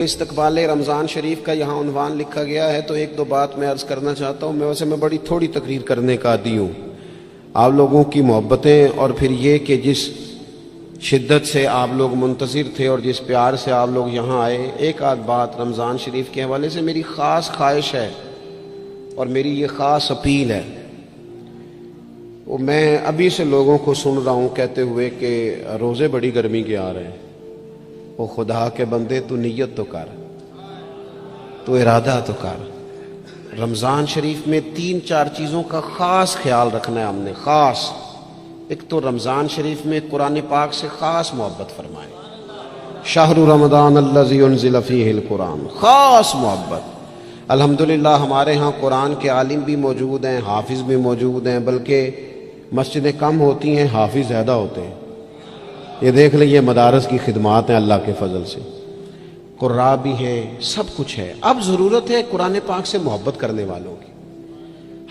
استقبال رمضان شریف کا یہاں عنوان لکھا گیا ہے، تو ایک دو بات میں عرض کرنا چاہتا ہوں۔ میں بڑی تھوڑی تقریر کرنے کا عادی ہوں۔ آپ لوگوں کی محبتیں اور پھر یہ کہ جس شدت سے آپ لوگ منتظر تھے اور جس پیار سے آپ لوگ یہاں آئے، ایک آدھ بات رمضان شریف کے حوالے سے میری خاص خواہش ہے اور میری یہ خاص اپیل ہے۔ وہ میں ابھی سے لوگوں کو سن رہا ہوں کہتے ہوئے کہ روزے بڑی گرمی کے آ رہے ہیں۔ وہ خدا کے بندے، تو نیت تو کر، تو ارادہ تو کر۔ رمضان شریف میں 3-4 چیزوں کا خاص خیال رکھنا ہے ہم نے، خاص۔ ایک تو رمضان شریف میں قرآن پاک سے خاص محبت فرمائیں۔ شہر رمضان الذی انزل فیہ القرآن، خاص محبت۔ الحمدللہ ہمارے ہاں قرآن کے عالم بھی موجود ہیں، حافظ بھی موجود ہیں، بلکہ مسجدیں کم ہوتی ہیں، حافظ زیادہ ہوتے ہیں۔ یہ دیکھ لیں، یہ مدارس کی خدمات ہیں اللہ کے فضل سے۔ قراء بھی ہیں، سب کچھ ہے۔ اب ضرورت ہے قرآن پاک سے محبت کرنے والوں کی۔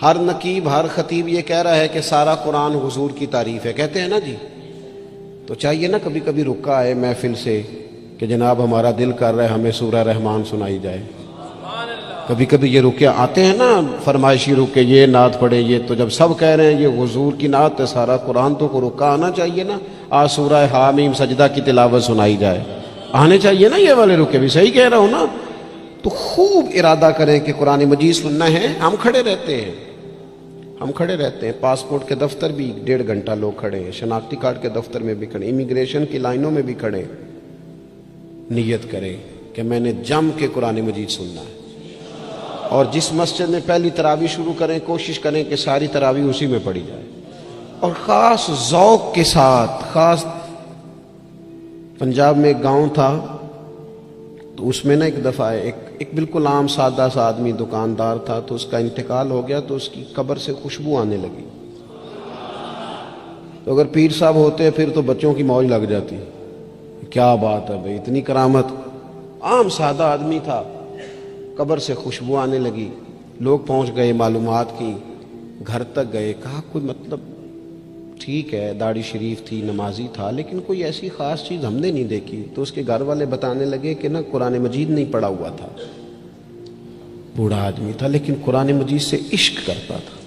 ہر نقیب، ہر خطیب یہ کہہ رہا ہے کہ سارا قرآن حضور کی تعریف ہے، کہتے ہیں نا جی؟ تو چاہیے نا کبھی کبھی رکا آئے محفل سے کہ جناب ہمارا دل کر رہا ہے ہمیں سورہ رحمان سنائی جائے۔ کبھی کبھی یہ رکے آتے ہیں نا، فرمائشی رکے، یہ نعت پڑھے، یہ تو جب سب کہہ رہے ہیں یہ حضور کی نعت ہے سارا قرآن، تو کو رکا آنا چاہیے نا۔ آج سورہ حامیم سجدہ کی تلاوت سنائی جائے، آنے چاہیے نا یہ والے رکے بھی۔ صحیح کہہ رہا ہوں نا؟ تو خوب ارادہ کریں کہ قرآن مجید سننا ہے۔ ہم کھڑے رہتے ہیں، ہم کھڑے رہتے ہیں، پاسپورٹ کے دفتر بھی 1.5 گھنٹہ لوگ کھڑے ہیں، شناختی کارڈ کے دفتر میں بھی کھڑے، امیگریشن کی لائنوں میں بھی کھڑے۔ نیت کریں کہ میں نے جم کے قرآن مجید سننا ہے، اور جس مسجد میں پہلی تراویح شروع کریں کوشش کریں کہ ساری تراویح اسی میں پڑھی جائے، اور خاص ذوق کے ساتھ۔ خاص پنجاب میں ایک گاؤں تھا، تو اس میں نا ایک دفعہ ایک بالکل عام سادہ سا آدمی دکاندار تھا، تو اس کا انتقال ہو گیا، تو اس کی قبر سے خوشبو آنے لگی۔ تو اگر پیر صاحب ہوتے پھر تو بچوں کی موج لگ جاتی۔ کیا بات ہے بھئی، اتنی کرامت! عام سادہ آدمی تھا، قبر سے خوشبو آنے لگی۔ لوگ پہنچ گئے، معلومات کی، گھر تک گئے، کہا کوئی مطلب ٹھیک ہے داڑھی شریف تھی، نمازی تھا، لیکن کوئی ایسی خاص چیز ہم نے نہیں دیکھی۔ تو اس کے گھر والے بتانے لگے کہ نا قرآن مجید نہیں پڑھا ہوا تھا، بوڑھا آدمی تھا لیکن قرآن مجید سے عشق کرتا تھا۔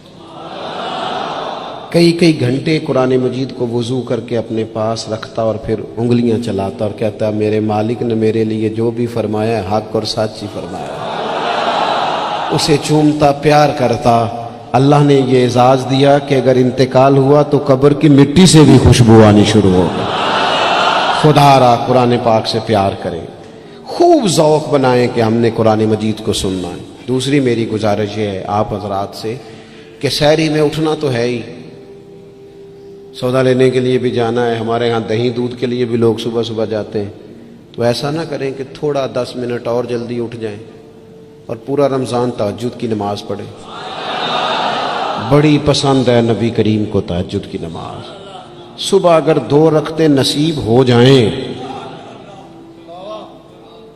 کئی گھنٹے قرآن مجید کو وضو کر کے اپنے پاس رکھتا اور پھر انگلیاں چلاتا اور کہتا میرے مالک نے میرے لیے جو بھی فرمایا ہے حق اور سچ ہی فرمایا ہے۔ اسے چومتا، پیار کرتا۔ اللہ نے یہ اعزاز دیا کہ اگر انتقال ہوا تو قبر کی مٹی سے بھی خوشبو آنی شروع ہو گئی۔ خدا را قرآن پاک سے پیار کریں، خوب ذوق بنائیں کہ ہم نے قرآن مجید کو سننا ہے۔ دوسری میری گزارش یہ ہے آپ حضرات سے کہ سحری میں اٹھنا تو ہے ہی، سودا لینے کے لیے بھی جانا ہے۔ ہمارے ہاں دہی دودھ کے لیے بھی لوگ صبح صبح جاتے ہیں، تو ایسا نہ کریں کہ تھوڑا 10 منٹ اور جلدی اٹھ جائیں اور پورا رمضان تہجد کی نماز پڑھیں۔ بڑی پسند ہے نبی کریم کو تہجد کی نماز۔ صبح اگر 2 رکعتیں نصیب ہو جائیں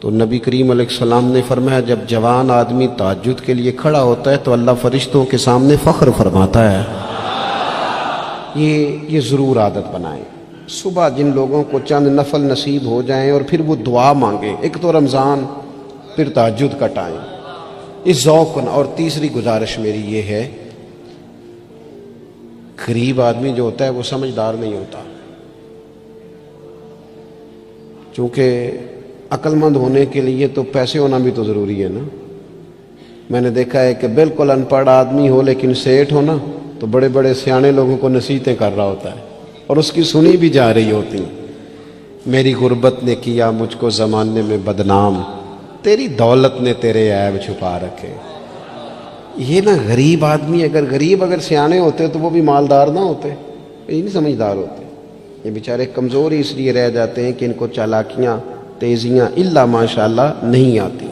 تو نبی کریم علیہ السلام نے فرمایا جب جوان آدمی تہجد کے لیے کھڑا ہوتا ہے تو اللہ فرشتوں کے سامنے فخر فرماتا ہے۔ یہ ضرور عادت بنائیں۔ صبح جن لوگوں کو چند نفل نصیب ہو جائیں اور پھر وہ دعا مانگیں، ایک تو رمضان پھر تہجد کا ٹائم، اس ذوق کو۔ اور تیسری گزارش میری یہ ہے، غریب آدمی جو ہوتا ہے وہ سمجھدار نہیں ہوتا، چونکہ عقل مند ہونے کے لیے تو پیسے ہونا بھی تو ضروری ہے نا۔ میں نے دیکھا ہے کہ بالکل ان پڑھ آدمی ہو لیکن سیٹھ ہو نا، تو بڑے بڑے سیانے لوگوں کو نصیحتیں کر رہا ہوتا ہے اور اس کی سنی بھی جا رہی ہوتی۔ میری غربت نے کیا مجھ کو زمانے میں بدنام، تیری دولت نے تیرے عیب چھپا رکھے۔ یہ نا غریب آدمی، اگر سیانے ہوتے تو وہ بھی مالدار نہ ہوتے، یہ نہیں سمجھدار ہوتے۔ یہ بیچارے کمزور ہی اس لیے رہ جاتے ہیں کہ ان کو چالاکیاں، تیزیاں الا ماشاءاللہ نہیں آتی۔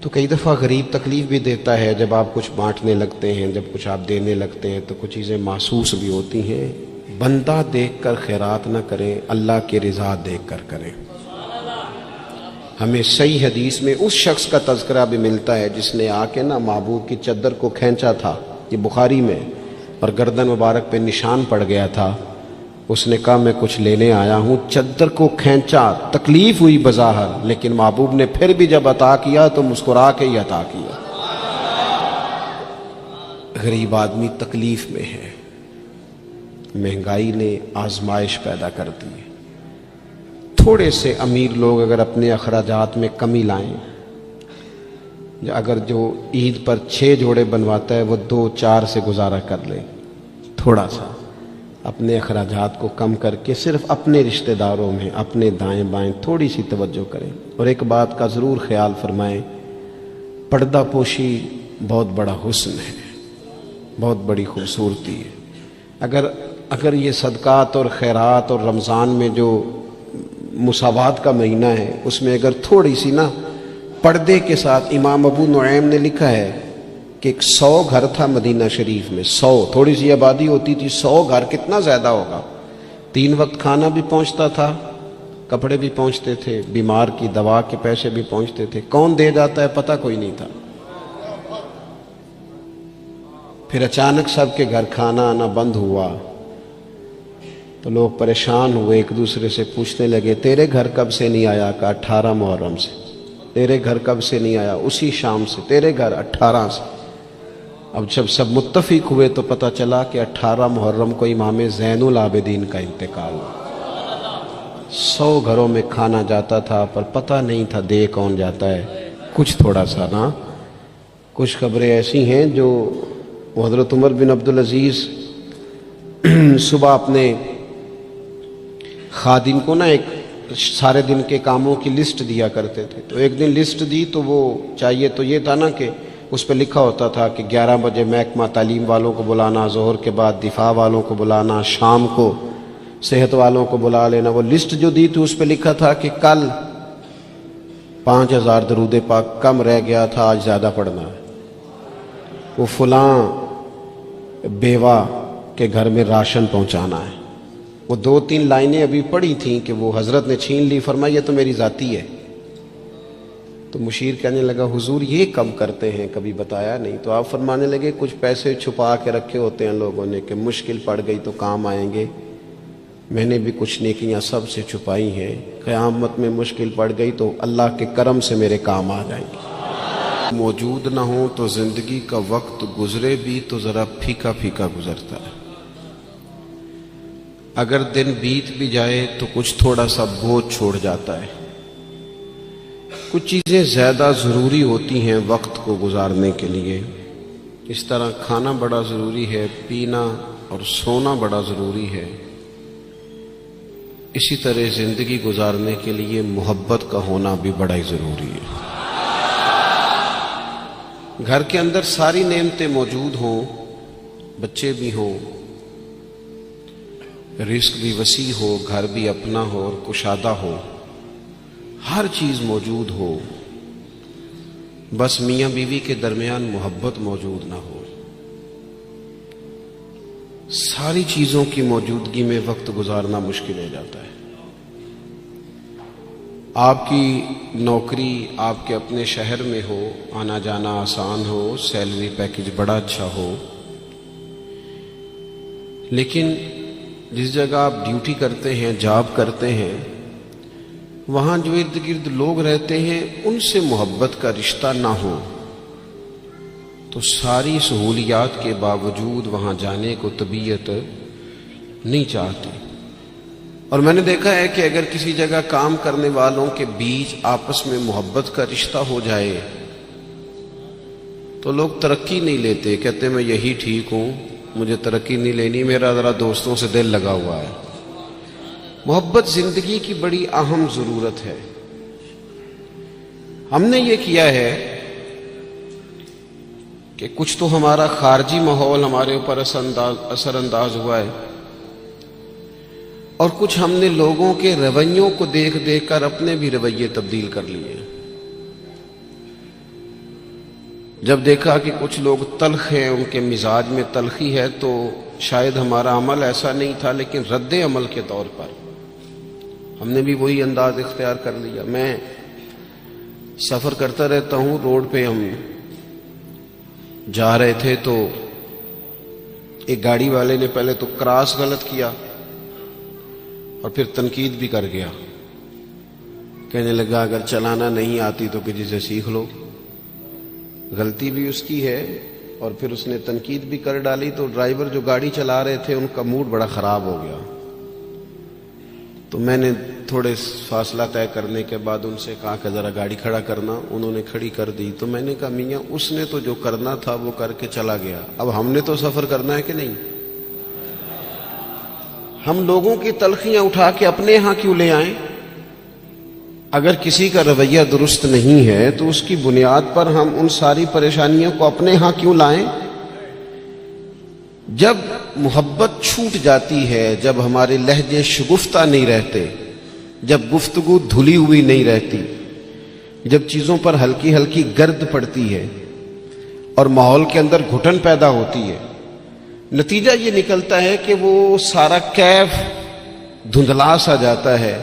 تو کئی دفعہ غریب تکلیف بھی دیتا ہے، جب آپ کچھ بانٹنے لگتے ہیں، جب کچھ آپ دینے لگتے ہیں تو کچھ چیزیں محسوس بھی ہوتی ہیں۔ بندہ دیکھ کر خیرات نہ کریں، اللہ کی رضا دیکھ کر کریں۔ ہمیں صحیح حدیث میں اس شخص کا تذکرہ بھی ملتا ہے جس نے آ کے نا محبوب کی چادر کو کھینچا تھا، یہ بخاری میں، اور گردن مبارک پہ نشان پڑ گیا تھا۔ اس نے کہا میں کچھ لینے آیا ہوں، چادر کو کھینچا، تکلیف ہوئی بظاہر، لیکن محبوب نے پھر بھی جب عطا کیا تو مسکرا کے ہی عطا کیا۔ غریب آدمی تکلیف میں ہے، مہنگائی نے آزمائش پیدا کر دی ہے۔ تھوڑے سے امیر لوگ اگر اپنے اخراجات میں کمی لائیں، اگر جو عید پر 6 جوڑے بنواتا ہے وہ 2-4 سے گزارا کر لے، تھوڑا سا اپنے اخراجات کو کم کر کے صرف اپنے رشتہ داروں میں، اپنے دائیں بائیں تھوڑی سی توجہ کریں۔ اور ایک بات کا ضرور خیال فرمائیں، پردہ پوشی بہت بڑا حسن ہے، بہت بڑی خوبصورتی ہے۔ اگر یہ صدقات اور خیرات اور رمضان میں جو مساوات کا مہینہ ہے، اس میں اگر تھوڑی سی نا پردے کے ساتھ، امام ابو نعیم نے لکھا ہے کہ 100 گھر تھا مدینہ شریف میں، 100 تھوڑی سی آبادی ہوتی تھی، 100 گھر کتنا زیادہ ہوگا، 3 وقت کھانا بھی پہنچتا تھا، کپڑے بھی پہنچتے تھے، بیمار کی دوا کے پیسے بھی پہنچتے تھے، کون دے جاتا ہے پتہ کوئی نہیں تھا۔ پھر اچانک سب کے گھر کھانا آنا بند ہوا تو لوگ پریشان ہوئے، ایک دوسرے سے پوچھنے لگے تیرے گھر کب سے نہیں آیا؟ کہ 18 محرم سے۔ تیرے گھر کب سے نہیں آیا؟ اسی شام سے۔ تیرے گھر 18 سے۔ اب جب سب متفق ہوئے تو پتہ چلا کہ 18 محرم کو امام زین العابدین کا انتقال ہوا۔ 100 گھروں میں کھانا جاتا تھا پر پتہ نہیں تھا دے کون جاتا ہے۔ کچھ تھوڑا سا نا، کچھ خبریں ایسی ہیں جو حضرت عمر بن عبدالعزیز صبح اپنے خادم کو نا ایک سارے دن کے کاموں کی لسٹ دیا کرتے تھے، تو ایک دن لسٹ دی تو وہ چاہیے تو یہ تھا نا کہ اس پہ لکھا ہوتا تھا کہ 11 بجے محکمہ تعلیم والوں کو بلانا، ظہر کے بعد دفاع والوں کو بلانا، شام کو صحت والوں کو بلا لینا۔ وہ لسٹ جو دی تھی اس پہ لکھا تھا کہ کل 5000 درود پاک کم رہ گیا تھا، آج زیادہ پڑھنا ہے۔ وہ فلاں بیوہ کے گھر میں راشن پہنچانا ہے۔ وہ 2-3 لائنیں ابھی پڑھی تھیں کہ وہ حضرت نے چھین لی، فرمایا یہ تو میری ذاتی ہے۔ تو مشیر کہنے لگا حضور یہ کم کرتے ہیں، کبھی بتایا نہیں۔ تو آپ فرمانے لگے کچھ پیسے چھپا کے رکھے ہوتے ہیں لوگوں نے کہ مشکل پڑ گئی تو کام آئیں گے، میں نے بھی کچھ نیکیاں سب سے چھپائی ہیں، قیامت میں مشکل پڑ گئی تو اللہ کے کرم سے میرے کام آ جائیں گے۔ موجود نہ ہو تو زندگی کا وقت گزرے بھی تو ذرا پھیکا پھیکا گزرتا ہے، اگر دن بیت بھی جائے تو کچھ تھوڑا سا بوجھ چھوڑ جاتا ہے۔ کچھ چیزیں زیادہ ضروری ہوتی ہیں وقت کو گزارنے کے لیے، اس طرح کھانا بڑا ضروری ہے، پینا اور سونا بڑا ضروری ہے، اسی طرح زندگی گزارنے کے لیے محبت کا ہونا بھی بڑا ہی ضروری ہے۔ گھر کے اندر ساری نعمتیں موجود ہوں، بچے بھی ہوں، رزق بھی وسیع ہو، گھر بھی اپنا ہو اور کشادہ ہو، ہر چیز موجود ہو، بس میاں بیوی کے درمیان محبت موجود نہ ہو، ساری چیزوں کی موجودگی میں وقت گزارنا مشکل ہو جاتا ہے۔ آپ کی نوکری آپ کے اپنے شہر میں ہو، آنا جانا آسان ہو، سیلری پیکج بڑا اچھا ہو، لیکن جس جگہ آپ ڈیوٹی کرتے ہیں، جاب کرتے ہیں، وہاں جو ارد گرد لوگ رہتے ہیں ان سے محبت کا رشتہ نہ ہو تو ساری سہولیات کے باوجود وہاں جانے کو طبیعت نہیں چاہتی۔ اور میں نے دیکھا ہے کہ اگر کسی جگہ کام کرنے والوں کے بیچ آپس میں محبت کا رشتہ ہو جائے تو لوگ ترقی نہیں لیتے، کہتے میں یہی ٹھیک ہوں، مجھے ترقی نہیں لینی، میرا ذرا دوستوں سے دل لگا ہوا ہے۔ محبت زندگی کی بڑی اہم ضرورت ہے۔ ہم نے یہ کیا ہے کہ کچھ تو ہمارا خارجی ماحول ہمارے اوپر اثر انداز ہوا ہے، اور کچھ ہم نے لوگوں کے رویوں کو دیکھ دیکھ کر اپنے بھی رویے تبدیل کر لیے۔ جب دیکھا کہ کچھ لوگ تلخ ہیں، ان کے مزاج میں تلخی ہے، تو شاید ہمارا عمل ایسا نہیں تھا، لیکن رد عمل کے طور پر ہم نے بھی وہی انداز اختیار کر لیا۔ میں سفر کرتا رہتا ہوں، روڈ پہ ہم جا رہے تھے تو ایک گاڑی والے نے پہلے تو کراس غلط کیا، اور پھر تنقید بھی کر گیا. کہنے لگا اگر چلانا نہیں آتی تو کسی سے سیکھ لو. غلطی بھی اس کی ہے اور پھر اس نے تنقید بھی کر ڈالی. تو ڈرائیور جو گاڑی چلا رہے تھے ان کا موڈ بڑا خراب ہو گیا. تو میں نے تھوڑے فاصلہ طے کرنے کے بعد ان سے کہا کہ ذرا گاڑی کھڑا کرنا. انہوں نے کھڑی کر دی. تو میں نے کہا میاں اس نے تو جو کرنا تھا وہ کر کے چلا گیا, اب ہم نے تو سفر کرنا ہے کہ نہیں؟ ہم لوگوں کی تلخیاں اٹھا کے اپنے ہاں کیوں لے آئیں؟ اگر کسی کا رویہ درست نہیں ہے تو اس کی بنیاد پر ہم ان ساری پریشانیوں کو اپنے ہاں کیوں لائیں؟ جب محبت چھوٹ جاتی ہے, جب ہمارے لہجے شگفتہ نہیں رہتے, جب گفتگو دھلی ہوئی نہیں رہتی, جب چیزوں پر ہلکی ہلکی گرد پڑتی ہے اور ماحول کے اندر گھٹن پیدا ہوتی ہے, نتیجہ یہ نکلتا ہے کہ وہ سارا کیف دھندلا سا جاتا ہے.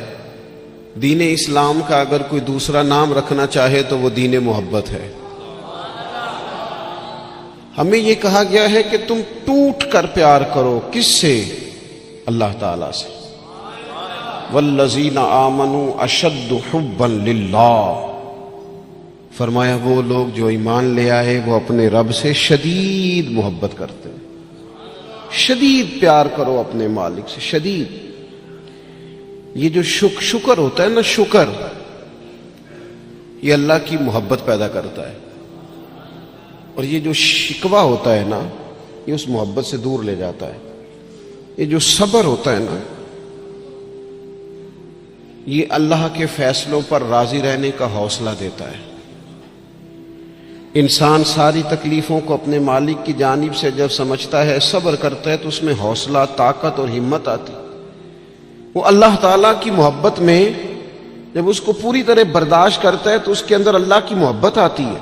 دین اسلام کا اگر کوئی دوسرا نام رکھنا چاہے تو وہ دین محبت ہے. ہمیں یہ کہا گیا ہے کہ تم ٹوٹ کر پیار کرو. کس سے؟ اللہ تعالی سے. والذین آمنوا اشد حبا للہ. فرمایا وہ لوگ جو ایمان لے آئے وہ اپنے رب سے شدید محبت کرتے ہیں. شدید پیار کرو اپنے مالک سے, شدید. یہ جو شکر ہوتا ہے نا, شکر, یہ اللہ کی محبت پیدا کرتا ہے. اور یہ جو شکوہ ہوتا ہے نا, یہ اس محبت سے دور لے جاتا ہے. یہ جو صبر ہوتا ہے نا, یہ اللہ کے فیصلوں پر راضی رہنے کا حوصلہ دیتا ہے. انسان ساری تکلیفوں کو اپنے مالک کی جانب سے جب سمجھتا ہے, صبر کرتا ہے, تو اس میں حوصلہ, طاقت اور ہمت آتی. وہ اللہ تعالیٰ کی محبت میں جب اس کو پوری طرح برداشت کرتا ہے تو اس کے اندر اللہ کی محبت آتی ہے.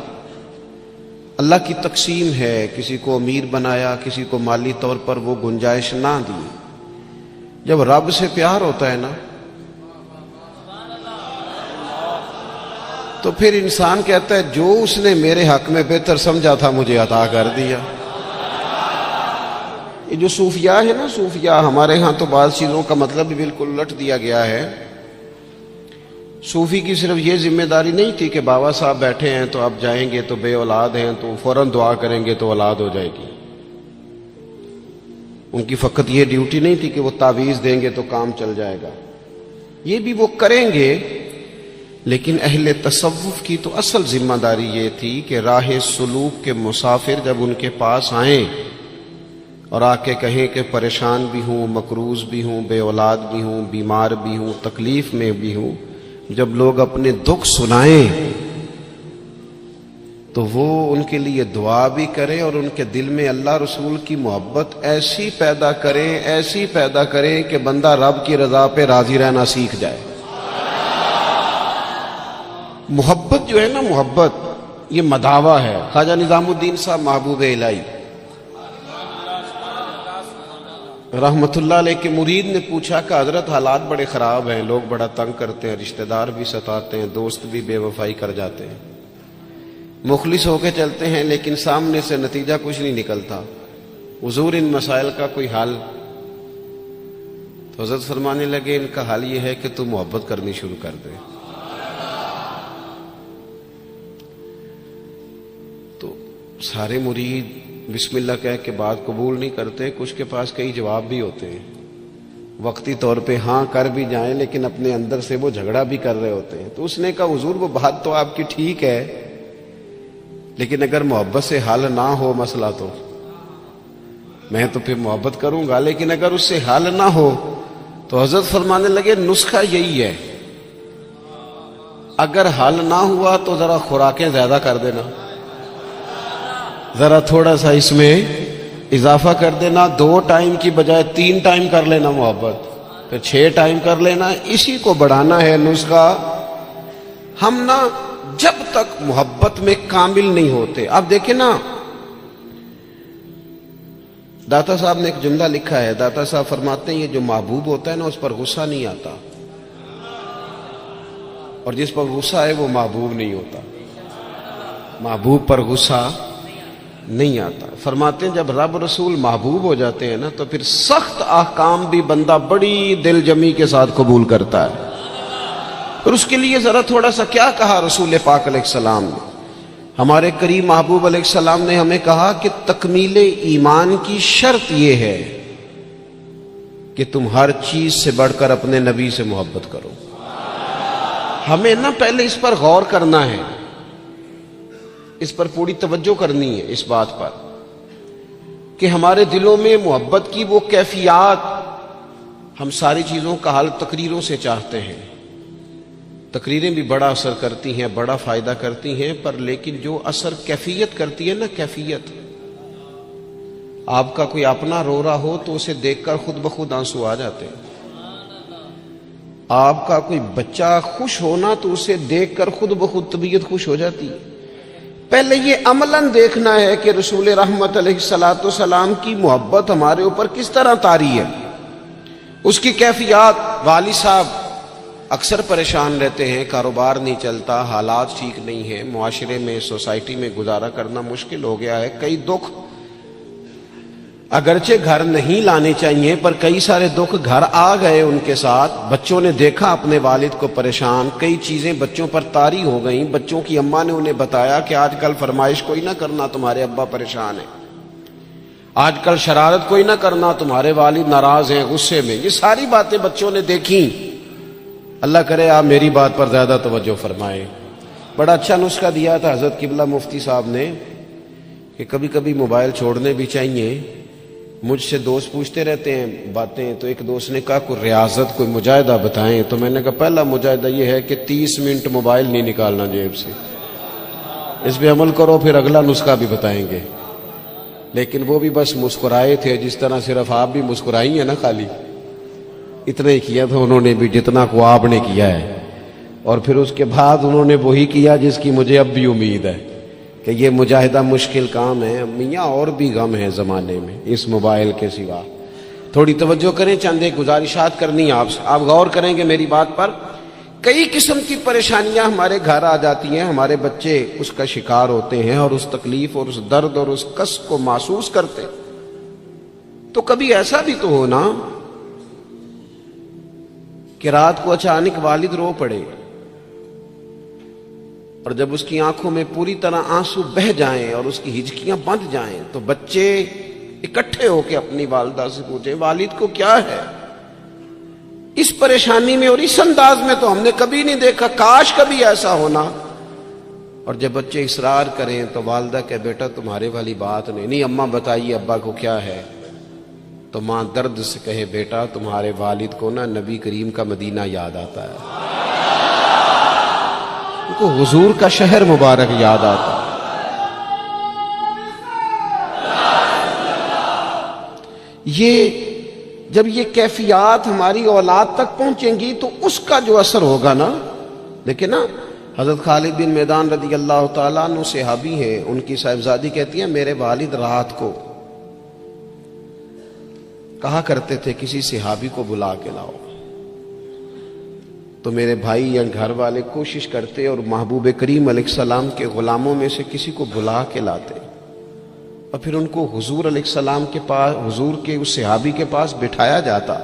اللہ کی تقسیم ہے, کسی کو امیر بنایا, کسی کو مالی طور پر وہ گنجائش نہ دی. جب رب سے پیار ہوتا ہے نا تو پھر انسان کہتا ہے جو اس نے میرے حق میں بہتر سمجھا تھا مجھے عطا کر دیا. یہ جو صوفیاء ہے نا, صوفیاء, ہمارے ہاں تو بعض چیزوں کا مطلب بھی بالکل الٹ دیا گیا ہے. صوفی کی صرف یہ ذمہ داری نہیں تھی کہ بابا صاحب بیٹھے ہیں تو آپ جائیں گے تو بے اولاد ہیں تو فوراً دعا کریں گے تو اولاد ہو جائے گی. ان کی فقط یہ ڈیوٹی نہیں تھی کہ وہ تعویذ دیں گے تو کام چل جائے گا. یہ بھی وہ کریں گے, لیکن اہل تصوف کی تو اصل ذمہ داری یہ تھی کہ راہ سلوک کے مسافر جب ان کے پاس آئیں اور آ کے کہیں کہ پریشان بھی ہوں, مقروض بھی ہوں, بے اولاد بھی ہوں, بیمار بھی ہوں, تکلیف میں بھی ہوں, جب لوگ اپنے دکھ سنائیں تو وہ ان کے لیے دعا بھی کریں اور ان کے دل میں اللہ رسول کی محبت ایسی پیدا کریں, ایسی پیدا کریں کہ بندہ رب کی رضا پہ راضی رہنا سیکھ جائے. محبت جو ہے نا, محبت یہ مداوا ہے. خواجہ نظام الدین صاحب محبوب الہی رحمت اللہ علیہ کے مرید نے پوچھا کہ حضرت حالات بڑے خراب ہیں, لوگ بڑا تنگ کرتے ہیں, رشتہ دار بھی ستاتے ہیں, دوست بھی بے وفائی کر جاتے ہیں, مخلص ہو کے چلتے ہیں لیکن سامنے سے نتیجہ کچھ نہیں نکلتا, حضور ان مسائل کا کوئی حل؟ تو حضرت فرمانے لگے ان کا حل یہ ہے کہ تو محبت کرنی شروع کر دے. تو سارے مرید بسم اللہ کہہ کے بات قبول نہیں کرتے. کچھ کے پاس کئی جواب بھی ہوتے ہیں, وقتی طور پہ ہاں کر بھی جائیں لیکن اپنے اندر سے وہ جھگڑا بھی کر رہے ہوتے ہیں. تو اس نے کہا حضور وہ بات تو آپ کی ٹھیک ہے, لیکن اگر محبت سے حل نہ ہو مسئلہ تو میں تو پھر محبت کروں گا, لیکن اگر اس سے حل نہ ہو تو حضرت فرمانے لگے نسخہ یہی ہے, اگر حل نہ ہوا تو ذرا خوراکیں زیادہ کر دینا, ذرا تھوڑا سا اس میں اضافہ کر دینا, 2 ٹائم کی بجائے 3 ٹائم کر لینا محبت, پھر 6 ٹائم کر لینا. اسی کو بڑھانا ہے نسخہ. ہم نا جب تک محبت میں کامل نہیں ہوتے, آپ دیکھیں نا, داتا صاحب نے ایک جملہ لکھا ہے. داتا صاحب فرماتے ہیں یہ جو محبوب ہوتا ہے نا اس پر غصہ نہیں آتا, اور جس پر غصہ ہے وہ محبوب نہیں ہوتا. محبوب پر غصہ نہیں آتا۔ فرماتے ہیں جب رب رسول محبوب ہو جاتے ہیں نا تو پھر سخت احکام بھی بندہ بڑی دل جمی کے ساتھ قبول کرتا ہے۔ اور اس کے لیے ذرا تھوڑا سا کیا کہا رسول پاک علیہ السلام نے؟ ہمارے کریم محبوب علیہ السلام نے ہمیں کہا کہ تکمیل ایمان کی شرط یہ ہے کہ تم ہر چیز سے بڑھ کر اپنے نبی سے محبت کرو۔ ہمیں نا پہلے اس پر غور کرنا ہے، اس پر پوری توجہ کرنی ہے، اس بات پر کہ ہمارے دلوں میں محبت کی وہ کیفیات، ہم ساری چیزوں کا حل تقریروں سے چاہتے ہیں۔ تقریریں بھی بڑا اثر کرتی ہیں، بڑا فائدہ کرتی ہیں، پر لیکن جو اثر کیفیت کرتی ہے نا، کیفیت، آپ کا کوئی اپنا رو رہا ہو تو اسے دیکھ کر خود بخود آنسو آ جاتے ہیں۔ آپ کا کوئی بچہ خوش ہونا تو اسے دیکھ کر خود بخود طبیعت خوش ہو جاتی ہے۔ پہلے یہ عملاً دیکھنا ہے کہ رسول رحمت علیہ الصلوۃ والسلام کی محبت ہمارے اوپر کس طرح طاری ہے، اس کی کیفیات۔ والد صاحب اکثر پریشان رہتے ہیں، کاروبار نہیں چلتا، حالات ٹھیک نہیں ہیں، معاشرے میں، سوسائٹی میں گزارا کرنا مشکل ہو گیا ہے، کئی دکھ اگرچہ گھر نہیں لانے چاہیے پر کئی سارے دکھ گھر آ گئے ان کے ساتھ۔ بچوں نے دیکھا اپنے والد کو پریشان، کئی چیزیں بچوں پر طاری ہو گئیں، بچوں کی اماں نے انہیں بتایا کہ آج کل فرمائش کوئی نہ کرنا، تمہارے ابا پریشان ہیں، آج کل شرارت کوئی نہ کرنا، تمہارے والد ناراض ہیں، غصے میں۔ یہ ساری باتیں بچوں نے دیکھیں۔ اللہ کرے آپ میری بات پر زیادہ توجہ فرمائیں۔ بڑا اچھا نسخہ دیا تھا حضرت قبلہ مفتی صاحب نے کہ کبھی کبھی موبائل چھوڑنے بھی چاہیے۔ مجھ سے دوست پوچھتے رہتے ہیں باتیں، تو ایک دوست نے کہا کوئی ریاضت، کوئی مجاہدہ بتائیں، تو میں نے کہا پہلا مجاہدہ یہ ہے کہ 30 منٹ موبائل نہیں نکالنا جیب سے، اس پہ عمل کرو، پھر اگلا نسخہ بھی بتائیں گے۔ لیکن وہ بھی بس مسکرائے تھے، جس طرح صرف آپ بھی مسکرائی ہیں نا، خالی اتنا ہی کیا تھا انہوں نے بھی جتنا کو آپ نے کیا ہے، اور پھر اس کے بعد انہوں نے وہی کیا جس کی مجھے اب بھی امید ہے کہ یہ مجاہدہ مشکل کام ہے میاں، اور بھی غم ہے زمانے میں اس موبائل کے سوا۔ تھوڑی توجہ کریں، چند ایک گزارشات کرنی آپ سے، آپ غور کریں گے میری بات پر۔ کئی قسم کی پریشانیاں ہمارے گھر آ جاتی ہیں، ہمارے بچے اس کا شکار ہوتے ہیں اور اس تکلیف اور اس درد اور اس کشف کو محسوس کرتے ہیں۔ تو کبھی ایسا بھی تو ہونا کہ رات کو اچانک والد رو پڑے اور جب اس کی آنکھوں میں پوری طرح آنسو بہہ جائیں اور اس کی ہچکیاں بندھ جائیں تو بچے اکٹھے ہو کے اپنی والدہ سے پوچھیں والد کو کیا ہے؟ اس پریشانی میں اور اس انداز میں تو ہم نے کبھی نہیں دیکھا، کاش کبھی ایسا ہونا۔ اور جب بچے اصرار کریں تو والدہ کہ بیٹا تمہارے والی بات نہیں اماں بتائیے ابا کو کیا ہے، تو ماں درد سے کہے بیٹا تمہارے والد کو نا نبی کریم کا مدینہ یاد آتا ہے، ان کو حضور کا شہر مبارک یاد آتا ہے۔ یہ جب یہ کیفیات ہماری اولاد تک پہنچیں گی تو اس کا جو اثر ہوگا نا، دیکھیں نا حضرت خالد بن میدان رضی اللہ تعالیٰ عنہ صحابی ہیں، ان کی صاحبزادی کہتی ہیں میرے والد رات کو کہا کرتے تھے کسی صحابی کو بلا کے لاؤ، تو میرے بھائی یا گھر والے کوشش کرتے اور محبوب کریم علیہ السلام کے غلاموں میں سے کسی کو بلا کے لاتے اور پھر ان کو حضور علیہ السلام کے پاس، حضور کے اس صحابی کے پاس بٹھایا جاتا۔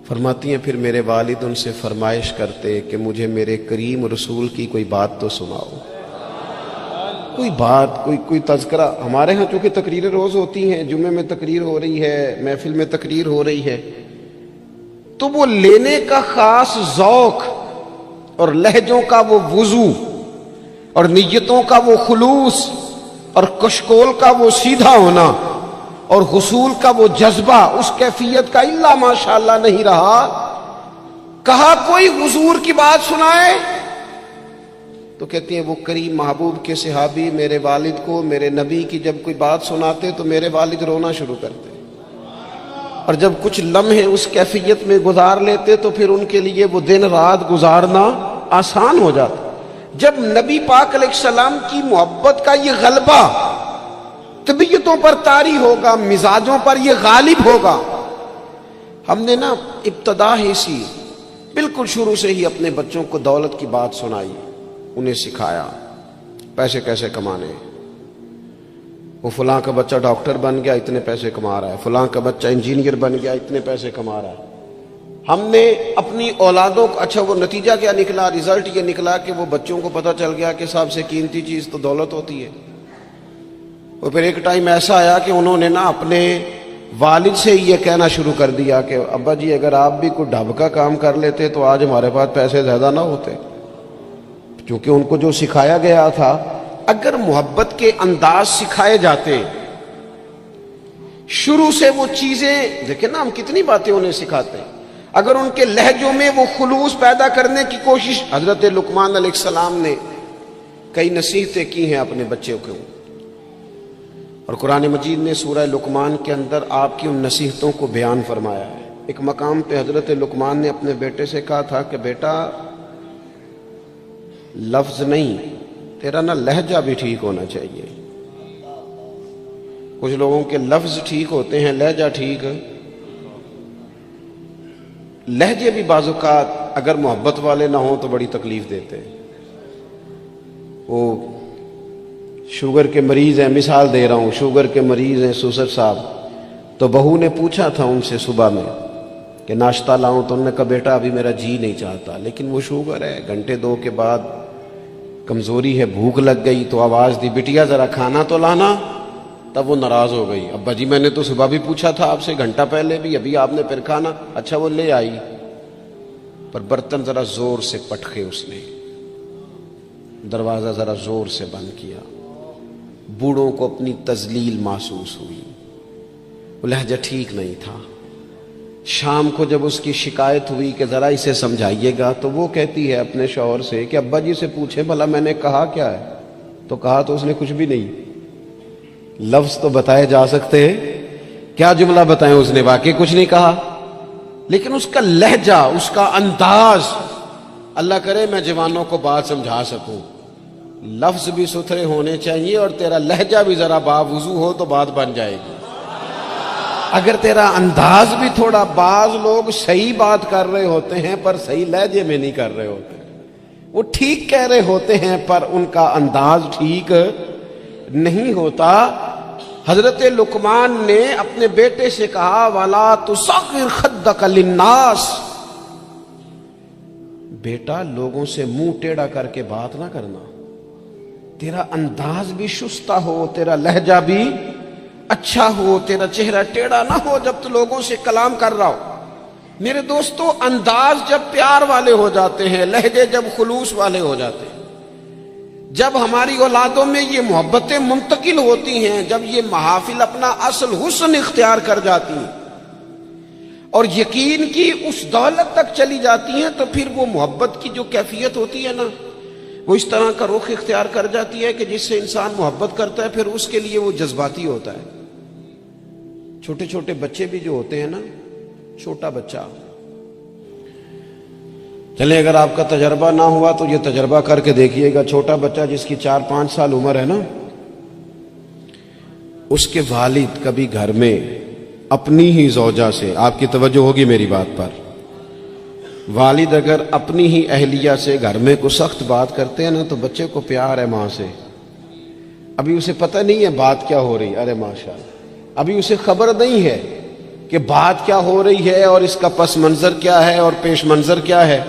فرماتی ہیں پھر میرے والد ان سے فرمائش کرتے کہ مجھے میرے کریم رسول کی کوئی بات تو سناؤ، کوئی بات، کوئی تذکرہ۔ ہمارے ہاں چونکہ تقریریں روز ہوتی ہیں، جمعے میں تقریر ہو رہی ہے، محفل میں تقریر ہو رہی ہے، تو وہ لینے کا خاص ذوق اور لہجوں کا وہ وضو اور نیتوں کا وہ خلوص اور کشکول کا وہ سیدھا ہونا اور حصول کا وہ جذبہ اس کیفیت کا الا ماشاءاللہ نہیں رہا۔ کہا کوئی حضور کی بات سنائے تو کہتی ہیں وہ کریم محبوب کے صحابی میرے والد کو میرے نبی کی جب کوئی بات سناتے تو میرے والد رونا شروع کرتے، اور جب کچھ لمحے اس کیفیت میں گزار لیتے تو پھر ان کے لیے وہ دن رات گزارنا آسان ہو جاتا۔ جب نبی پاک علیہ السلام کی محبت کا یہ غلبہ طبیعتوں پر طاری ہوگا، مزاجوں پر یہ غالب ہوگا۔ ہم نے نا ابتدا ہی سی بالکل شروع سے ہی اپنے بچوں کو دولت کی بات سنائی، انہیں سکھایا پیسے کیسے کمانے، وہ فلاں کا بچہ ڈاکٹر بن گیا اتنے پیسے کما رہا ہے، فلاں کا بچہ انجینئر بن گیا اتنے پیسے کما رہا ہے۔ ہم نے اپنی اولادوں کو، اچھا وہ نتیجہ کیا نکلا؟ رزلٹ یہ نکلا کہ وہ بچوں کو پتہ چل گیا کہ سب سے قیمتی چیز تو دولت ہوتی ہے۔ اور پھر ایک ٹائم ایسا آیا کہ انہوں نے نا اپنے والد سے یہ کہنا شروع کر دیا کہ ابا جی اگر آپ بھی کوئی ڈھب کا کام کر لیتے تو آج ہمارے پاس پیسے زیادہ نہ ہوتے، کیونکہ ان کو جو سکھایا گیا تھا۔ اگر محبت کے انداز سکھائے جاتے، شروع سے وہ چیزیں دیکھیں نا، ہم کتنی باتیں انہیں سکھاتے ہیں، اگر ان کے لہجوں میں وہ خلوص پیدا کرنے کی کوشش، حضرت لقمان علیہ السلام نے کئی نصیحتیں کی ہیں اپنے بچوں کو، اور قرآن مجید نے سورہ لقمان کے اندر آپ کی ان نصیحتوں کو بیان فرمایا ہے۔ ایک مقام پہ حضرت لقمان نے اپنے بیٹے سے کہا تھا کہ بیٹا لفظ نہیں، تیرا نا لہجہ بھی ٹھیک ہونا چاہیے۔ کچھ لوگوں کے لفظ ٹھیک ہوتے ہیں، لہجہ ٹھیک۔ لہجے بھی بعض اوقات اگر محبت والے نہ ہوں تو بڑی تکلیف دیتے ہیں۔ وہ شوگر کے مریض ہیں، مثال دے رہا ہوں، شوگر کے مریض ہیں سوسر صاحب، تو بہو نے پوچھا تھا ان سے صبح میں کہ ناشتہ لاؤں، تو انہوں نے کہا بیٹا ابھی میرا جی نہیں چاہتا، لیکن وہ شوگر ہے، گھنٹے دو کے بعد کمزوری ہے، بھوک لگ گئی تو آواز دی بیٹیا ذرا کھانا تو لانا۔ تب وہ ناراض ہو گئی، ابا جی میں نے تو صبح بھی پوچھا تھا آپ سے، گھنٹہ پہلے بھی، ابھی آپ نے پھر کھانا۔ اچھا وہ لے آئی، پر برتن ذرا زور سے پٹکے، اس نے دروازہ ذرا زور سے بند کیا۔ بوڑھوں کو اپنی تذلیل محسوس ہوئی، وہ لہجہ ٹھیک نہیں تھا۔ شام کو جب اس کی شکایت ہوئی کہ ذرا اسے سمجھائیے گا، تو وہ کہتی ہے اپنے شوہر سے کہ ابا جی سے پوچھیں بھلا میں نے کہا کیا ہے؟ تو کہا تو اس نے کچھ بھی نہیں۔ لفظ تو بتائے جا سکتے ہیں، کیا جملہ بتائیں، اس نے واقعی کچھ نہیں کہا، لیکن اس کا لہجہ، اس کا انداز، اللہ کرے میں جوانوں کو بات سمجھا سکوں۔ لفظ بھی ستھرے ہونے چاہیے اور تیرا لہجہ بھی ذرا باوضو ہو تو بات بن جائے گی۔ اگر تیرا انداز بھی تھوڑا، بعض لوگ صحیح بات کر رہے ہوتے ہیں پر صحیح لہجے میں نہیں کر رہے ہوتے، وہ ٹھیک کہہ رہے ہوتے ہیں پر ان کا انداز ٹھیک نہیں ہوتا۔ حضرت لقمان نے اپنے بیٹے سے کہا وَلَا تُصَغِّرْ خَدَّكَ لِلنَّاسِ، بیٹا لوگوں سے منہ ٹیڑھا کر کے بات نہ کرنا، تیرا انداز بھی شستہ ہو، تیرا لہجہ بھی اچھا ہو، تیرا چہرہ ٹیڑھا نہ ہو جب تو لوگوں سے کلام کر رہا ہو۔ میرے دوستو، انداز جب پیار والے ہو جاتے ہیں، لہجے جب خلوص والے ہو جاتے ہیں، جب ہماری اولادوں میں یہ محبتیں منتقل ہوتی ہیں، جب یہ محافل اپنا اصل حسن اختیار کر جاتی ہیں اور یقین کی اس دولت تک چلی جاتی ہیں، تو پھر وہ محبت کی جو کیفیت ہوتی ہے نا، وہ اس طرح کا رخ اختیار کر جاتی ہے کہ جس سے انسان محبت کرتا ہے پھر اس کے لیے وہ جذباتی ہوتا ہے۔ چھوٹے چھوٹے بچے بھی جو ہوتے ہیں نا، چھوٹا بچہ، چلے اگر آپ کا تجربہ نہ ہوا تو یہ تجربہ کر کے دیکھیے گا، چھوٹا بچہ جس کی 4-5 سال عمر ہے نا، اس کے والد کبھی گھر میں اپنی ہی زوجہ سے، آپ کی توجہ ہوگی میری بات پر، والد اگر اپنی ہی اہلیہ سے گھر میں کو سخت بات کرتے ہیں نا تو بچے کو پیار ہے ماں سے، ابھی اسے پتہ نہیں ہے بات کیا ہو رہی، ارے ماشاءاللہ، ابھی اسے خبر نہیں ہے کہ بات کیا ہو رہی ہے اور اس کا پس منظر کیا ہے اور پیش منظر کیا ہے،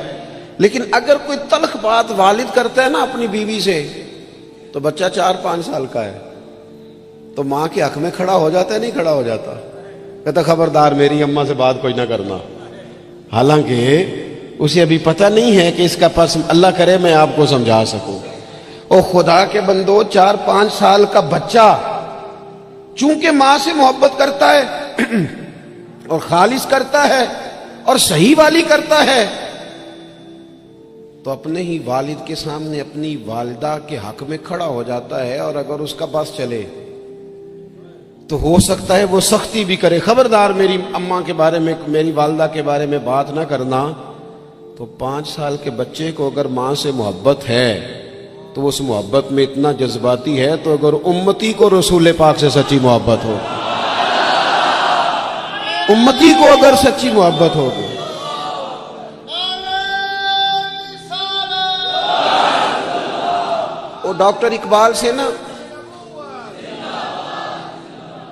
لیکن اگر کوئی تلخ بات والد کرتا ہے نا اپنی بیوی سے تو بچہ 4-5 سال کا ہے تو ماں کے حق میں کھڑا ہو جاتا ہے، نہیں کھڑا ہو جاتا، کہتا خبردار میری اماں سے بات کوئی نہ کرنا، حالانکہ اسے ابھی پتہ نہیں ہے کہ اس کا پس، اللہ کرے میں آپ کو سمجھا سکوں۔ اور خدا کے بندو، 4-5 سال کا بچہ چونکہ ماں سے محبت کرتا ہے اور خالص کرتا ہے اور صحیح والی کرتا ہے، تو اپنے ہی والد کے سامنے اپنی والدہ کے حق میں کھڑا ہو جاتا ہے، اور اگر اس کا بس چلے تو ہو سکتا ہے وہ سختی بھی کرے، خبردار میری اماں کے بارے میں، میری والدہ کے بارے میں بات نہ کرنا۔ تو 5 سال کے بچے کو اگر ماں سے محبت ہے تو اس محبت میں اتنا جذباتی ہے، تو اگر امتی کو رسول پاک سے سچی محبت ہو، امتی کو اگر سچی محبت ہو تو وہ ڈاکٹر اقبال سے نا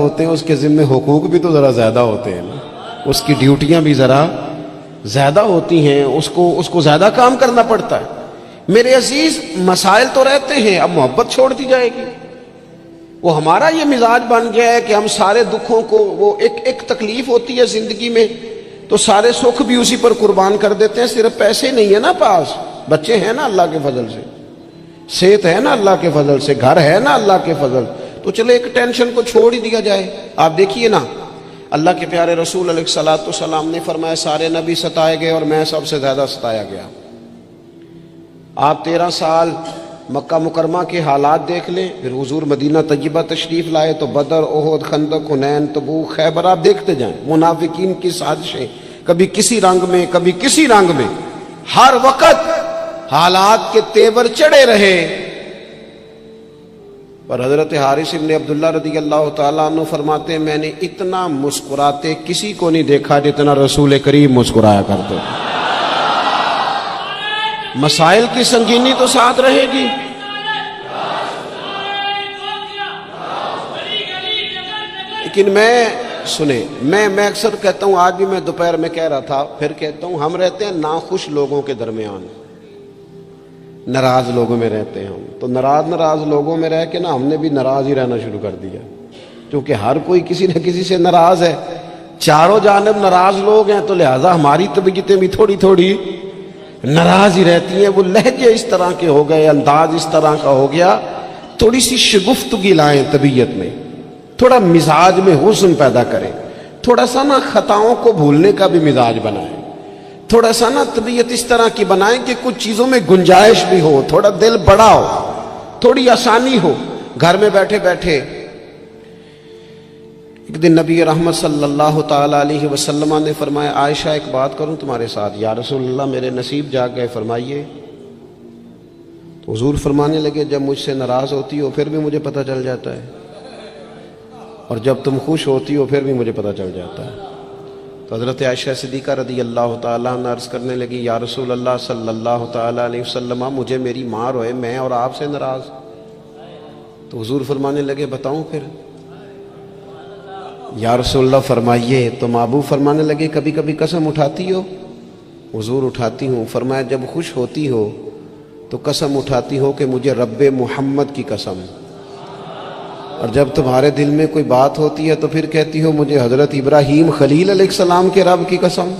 ہوتے ہیں اس کے ذمہ حقوق بھی تو ذرا زیادہ ہوتے ہیں نا، اس کی ڈیوٹیاں بھی ذرا زیادہ ہوتی ہیں، اس کو زیادہ کام کرنا پڑتا ہے۔ میرے عزیز، مسائل تو رہتے ہیں، اب محبت چھوڑ دی جائے گی؟ وہ ہمارا یہ مزاج بن گیا ہے کہ ہم سارے دکھوں کو، وہ ایک تکلیف ہوتی ہے زندگی میں تو سارے سکھ بھی اسی پر قربان کر دیتے ہیں۔ صرف پیسے نہیں ہے نا پاس، بچے ہیں نا اللہ کے فضل سے، صحت ہے نا اللہ کے فضل سے، گھر ہے نا اللہ کے فضل، تو چلے ایک ٹینشن کو چھوڑ ہی دیا جائے۔ آپ دیکھیے نا، اللہ کے پیارے رسول علیہ الصلوۃ والسلام نے فرمایا سارے نبی ستائے گئے اور میں سب سے زیادہ ستایا گیا۔ آپ 13 سال مکہ مکرمہ کے حالات دیکھ لیں، پھر حضور مدینہ طیبہ تشریف لائے تو بدر، احد، خندق، حنین، تبوک، خیبر، آپ دیکھتے جائیں منافقین کی سازشیں، کبھی کسی رنگ میں کبھی کسی رنگ میں، ہر وقت حالات کے تیور چڑھے رہے۔ اور حضرت حارث ابن عبداللہ رضی اللہ تعالیٰ عنہ فرماتے ہیں میں نے اتنا مسکراتے کسی کو نہیں دیکھا جتنا رسول کریم مسکرایا کرتے۔ مسائل کی سنگینی تو ساتھ رہے گی، لیکن میں اکثر کہتا ہوں، آج بھی میں دوپہر میں کہہ رہا تھا، پھر کہتا ہوں، ہم رہتے ہیں ناخوش لوگوں کے درمیان، ناراض لوگوں میں رہتے ہیں ہم، تو ناراض لوگوں میں رہ کے نا ہم نے بھی ناراض ہی رہنا شروع کر دیا، کیونکہ ہر کوئی کسی نہ کسی سے ناراض ہے، چاروں جانب ناراض لوگ ہیں، تو لہٰذا ہماری طبیعتیں بھی تھوڑی تھوڑی ناراض ہی رہتی ہیں۔ وہ لہجے اس طرح کے ہو گئے، انداز اس طرح کا ہو گیا، تھوڑی سی شگفتگی لائیں طبیعت میں، تھوڑا مزاج میں حسن پیدا کریں، تھوڑا سا نا خطاؤں کو بھولنے کا بھی مزاج بنائیں، تھوڑا سا نا طبیعت اس طرح کی بنائیں کہ کچھ چیزوں میں گنجائش بھی ہو، تھوڑا دل بڑا ہو، تھوڑی آسانی ہو گھر میں بیٹھے بیٹھے۔ ایک دن نبی رحمت صلی اللہ تعالی علیہ وسلم نے فرمایا عائشہ ایک بات کروں تمہارے ساتھ؟ یا رسول اللہ میرے نصیب جاگ گئے، فرمائیے۔ تو حضور فرمانے لگے جب مجھ سے ناراض ہوتی ہو پھر بھی مجھے پتہ چل جاتا ہے، اور جب تم خوش ہوتی ہو پھر بھی مجھے پتہ چل جاتا ہے۔ تو حضرت عائشہ صدیقہ رضی اللہ تعالیٰ عنہ عرض کرنے لگی یا رسول اللہ صلی اللہ تعالیٰ علیہ وسلم مجھے میری ماں روئے، میں اور آپ سے ناراض۔ تو حضور فرمانے لگے بتاؤں پھر؟ یا رسول اللہ فرمائیے۔ تو محبوب فرمانے لگے کبھی کبھی قسم اٹھاتی ہو؟ حضور اٹھاتی ہوں۔ فرمایا جب خوش ہوتی ہو تو قسم اٹھاتی ہو کہ مجھے رب محمد کی قسم، اور جب تمہارے دل میں کوئی بات ہوتی ہے تو پھر کہتی ہو مجھے حضرت ابراہیم خلیل علیہ السلام کے رب کی قسم۔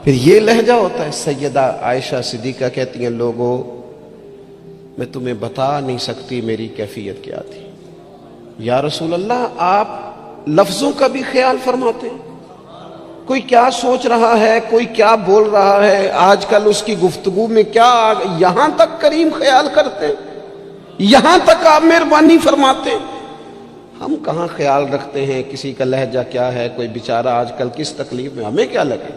پھر یہ لہجہ ہوتا ہے۔ سیدہ عائشہ صدیقہ کہتی ہیں لوگوں میں تمہیں بتا نہیں سکتی میری کیفیت کیا تھی۔ یا رسول اللہ آپ لفظوں کا بھی خیال فرماتے ہیں؟ کوئی کیا سوچ رہا ہے، کوئی کیا بول رہا ہے، آج کل اس کی گفتگو میں کیا، یہاں تک کریم خیال کرتے ہیں، یہاں تک آپ مہربانی فرماتے ہیں؟ ہم کہاں خیال رکھتے ہیں کسی کا لہجہ کیا ہے، کوئی بیچارہ آج کل کس تکلیف میں، ہمیں کیا لگے؟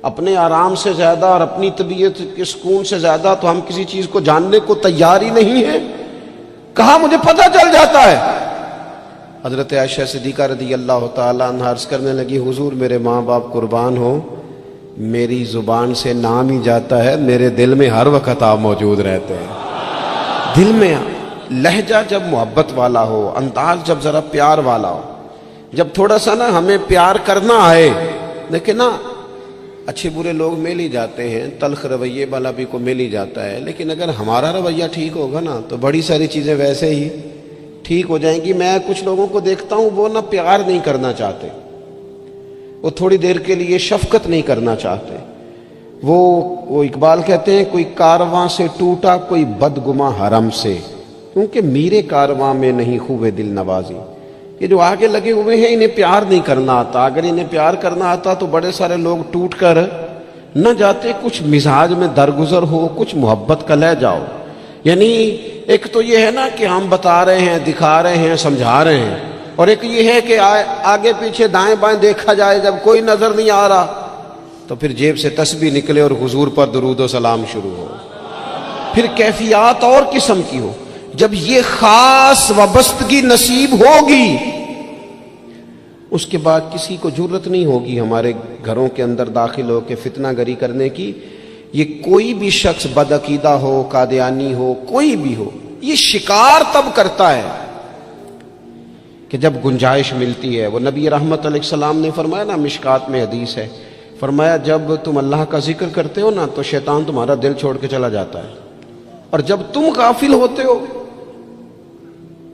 اپنے آرام سے زیادہ اور اپنی طبیعت کے سکون سے زیادہ تو ہم کسی چیز کو جاننے کو تیار ہی نہیں ہیں۔ کہاں مجھے پتہ چل جاتا ہے۔ حضرت عائشہ صدیقہ رضی اللہ تعالیٰ عنہ عرض کرنے لگی حضور میرے ماں باپ قربان ہو، میری زبان سے نام ہی جاتا ہے، میرے دل میں ہر وقت آپ موجود رہتے ہیں۔ دل میں لہجہ جب محبت والا ہو، انداز جب ذرا پیار والا ہو، جب تھوڑا سا نا ہمیں پیار کرنا آئے، دیکھیں نا اچھے برے لوگ مل ہی جاتے ہیں، تلخ رویے والا بھی کو مل ہی جاتا ہے، لیکن اگر ہمارا رویہ ٹھیک ہوگا نا تو بڑی ساری چیزیں ویسے ہی ٹھیک ہو جائیں گی۔ میں کچھ لوگوں کو دیکھتا ہوں وہ نہ پیار نہیں کرنا چاہتے، وہ تھوڑی دیر کے لیے شفقت نہیں کرنا چاہتے، وہ اقبال کہتے ہیں کوئی کارواں سے ٹوٹا کوئی بدگماں حرم سے، کیونکہ میرے کارواں میں نہیں خوبے دل نوازی۔ یہ جو آگے لگے ہوئے ہیں انہیں پیار نہیں کرنا آتا، اگر انہیں پیار کرنا آتا تو بڑے سارے لوگ ٹوٹ کر نہ جاتے۔ کچھ مزاج میں درگزر ہو، کچھ محبت کا لے جاؤ۔ یعنی ایک تو یہ ہے نا کہ ہم بتا رہے ہیں، دکھا رہے ہیں، سمجھا رہے ہیں، اور ایک یہ ہے کہ آگے پیچھے دائیں بائیں دیکھا جائے، جب کوئی نظر نہیں آ رہا تو پھر جیب سے تسبیح نکلے اور حضور پر درود و سلام شروع ہو۔ پھر کیفیات اور قسم کی ہو۔ جب یہ خاص وابستگی نصیب ہوگی اس کے بعد کسی کو جرت نہیں ہوگی ہمارے گھروں کے اندر داخل ہو کے فتنہ گری کرنے کی۔ یہ کوئی بھی شخص بدعقیدہ ہو، قادیانی ہو، کوئی بھی ہو، یہ شکار تب کرتا ہے کہ جب گنجائش ملتی ہے، وہ نبی رحمت علیہ السلام نے فرمایا نا، مشکات میں حدیث ہے، فرمایا جب تم اللہ کا ذکر کرتے ہو نا تو شیطان تمہارا دل چھوڑ کے چلا جاتا ہے، اور جب تم غافل ہوتے ہو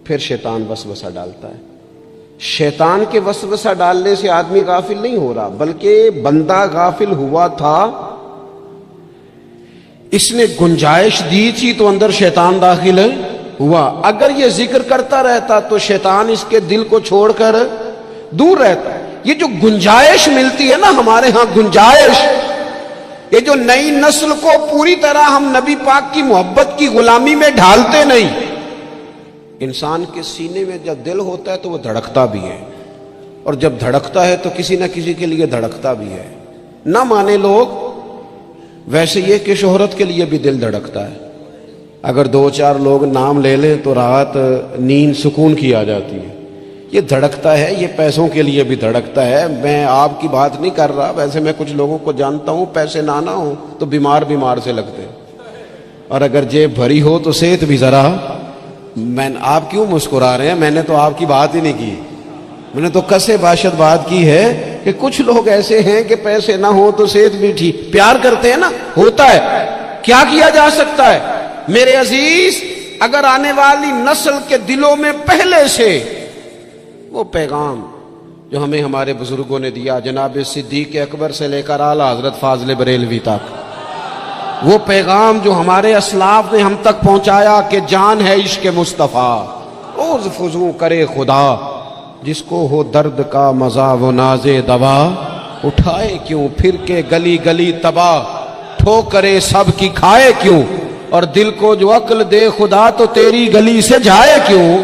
پھر شیطان وسوسہ ڈالتا ہے۔ شیطان کے وسوسہ ڈالنے سے آدمی غافل نہیں ہو رہا، بلکہ بندہ غافل ہوا تھا، اس نے گنجائش دی تھی تو اندر شیطان داخل ہوا۔ اگر یہ ذکر کرتا رہتا تو شیطان اس کے دل کو چھوڑ کر دور رہتا۔ یہ جو گنجائش ملتی ہے نا ہمارے ہاں، گنجائش، یہ جو نئی نسل کو پوری طرح ہم نبی پاک کی محبت کی غلامی میں ڈھالتے نہیں۔ انسان کے سینے میں جب دل ہوتا ہے تو وہ دھڑکتا بھی ہے، اور جب دھڑکتا ہے تو کسی نہ کسی کے لیے دھڑکتا بھی ہے۔ نہ مانے لوگ، ویسے یہ کہ شہرت کے لیے بھی دل دھڑکتا ہے۔ اگر دو چار لوگ نام لے لیں تو رات نیند سکون کی آ جاتی ہے۔ یہ دھڑکتا ہے، یہ پیسوں کے لیے بھی دھڑکتا ہے۔ میں آپ کی بات نہیں کر رہا، ویسے میں کچھ لوگوں کو جانتا ہوں، پیسے نہ ہوں تو بیمار سے لگتے ہیں، اور اگر جیب بھری ہو تو صحت بھی ذرا۔ آپ کیوں مسکرا رہے ہیں؟ میں نے تو آپ کی بات ہی نہیں کی، میں نے تو کسے باشد بات کی ہے کہ کچھ لوگ ایسے ہیں کہ پیسے نہ ہو تو صحت بھی ٹھیک، پیار کرتے ہیں نا، ہوتا ہے، کیا کیا جا سکتا ہے؟ میرے عزیز، اگر آنے والی نسل کے دلوں میں پہلے سے وہ پیغام جو ہمیں ہمارے بزرگوں نے دیا، جناب صدیق اکبر سے لے کر اعلیٰ حضرت فاضل بریلوی تک، وہ پیغام جو ہمارے اسلاف نے ہم تک پہنچایا کہ جان ہے عشق مصطفیٰ، روز فضو کرے خدا، جس کو ہو درد کا مزہ وہ ناز دوا، اٹھائے کیوں پھر کے گلی گلی تباہ، ٹھوکرے سب کی کھائے کیوں، اور دل کو جو عقل دے خدا تو تیری گلی سے جائے کیوں۔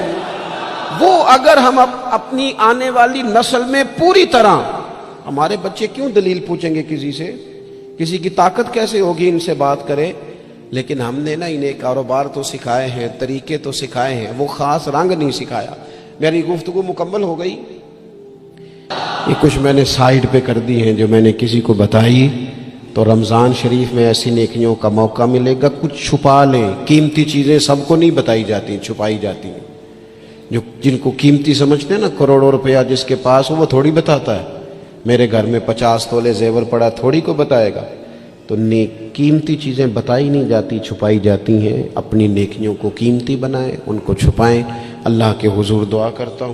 وہ اگر ہم اپنی آنے والی نسل میں پوری طرح، ہمارے بچے کیوں دلیل پوچھیں گے کسی سے؟ کسی کی طاقت کیسے ہوگی ان سے بات کرے؟ لیکن ہم نے نا انہیں کاروبار تو سکھائے ہیں، طریقے تو سکھائے ہیں، وہ خاص رنگ نہیں سکھایا۔ میری گفتگو مکمل ہو گئی، یہ کچھ میں نے سائیڈ پہ کر دی ہیں جو میں نے کسی کو بتائی، تو رمضان شریف میں ایسی نیکیوں کا موقع ملے گا۔ کچھ چھپا لیں، قیمتی چیزیں سب کو نہیں بتائی جاتی، چھپائی جاتی ہیں۔ جو جن کو قیمتی سمجھتے ہیں نا، کروڑوں روپیہ جس کے پاس ہو وہ تھوڑی بتاتا ہے۔ میرے گھر میں 50 تولے زیور پڑا، تھوڑی کو بتائے گا۔ تو قیمتی چیزیں بتائی نہیں جاتی، چھپائی جاتی ہیں۔ اپنی نیکیوں کو قیمتی بنائیں، ان کو چھپائیں۔ اللہ کے حضور دعا کرتا ہوں،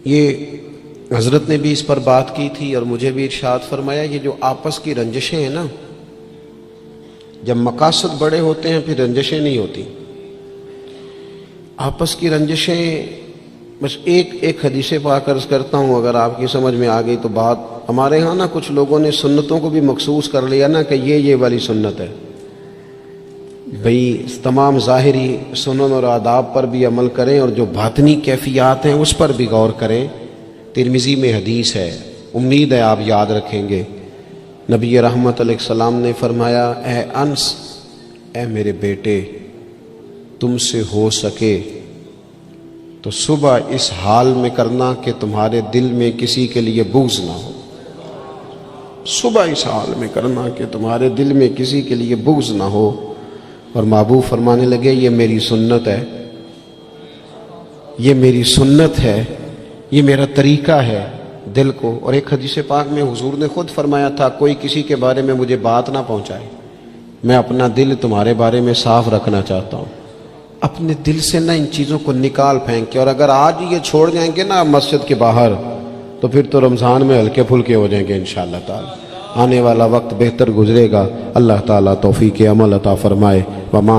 یہ حضرت نے بھی اس پر بات کی تھی اور مجھے بھی ارشاد فرمایا، یہ جو آپس کی رنجشیں ہیں نا، جب مقاصد بڑے ہوتے ہیں پھر رنجشیں نہیں ہوتی۔ آپس کی رنجشیں، بس ایک حدیث پاک عرض کرتا ہوں، اگر آپ کی سمجھ میں آ گئی تو بات۔ ہمارے ہاں نا کچھ لوگوں نے سنتوں کو بھی مخصوص کر لیا نا کہ یہ والی سنت ہے۔ بھئی تمام ظاہری سنن اور آداب پر بھی عمل کریں، اور جو باطنی کیفیات ہیں اس پر بھی غور کریں۔ ترمذی میں حدیث ہے، امید ہے آپ یاد رکھیں گے۔ نبی رحمت علیہ السلام نے فرمایا، اے انس، اے میرے بیٹے، تم سے ہو سکے تو صبح اس حال میں کرنا کہ تمہارے دل میں کسی کے لیے بغض نہ ہو۔ صبح اس حال میں کرنا کہ تمہارے دل میں کسی کے لیے بغض نہ ہو۔ اور محبوب فرمانے لگے، یہ میری سنت ہے، یہ میری سنت ہے، یہ میرا طریقہ ہے دل کو۔ اور ایک حدیث پاک میں حضور نے خود فرمایا تھا، کوئی کسی کے بارے میں مجھے بات نہ پہنچائے، میں اپنا دل تمہارے بارے میں صاف رکھنا چاہتا ہوں۔ اپنے دل سے نہ ان چیزوں کو نکال پھینک کے، اور اگر آج یہ چھوڑ جائیں گے نا مسجد کے باہر تو پھر تو رمضان میں ہلکے پھلکے ہو جائیں گے انشاءاللہ تعالی۔ آنے والا وقت بہتر گزرے گا۔ اللہ تعالیٰ توفیق عمل عطا فرمائے۔ وما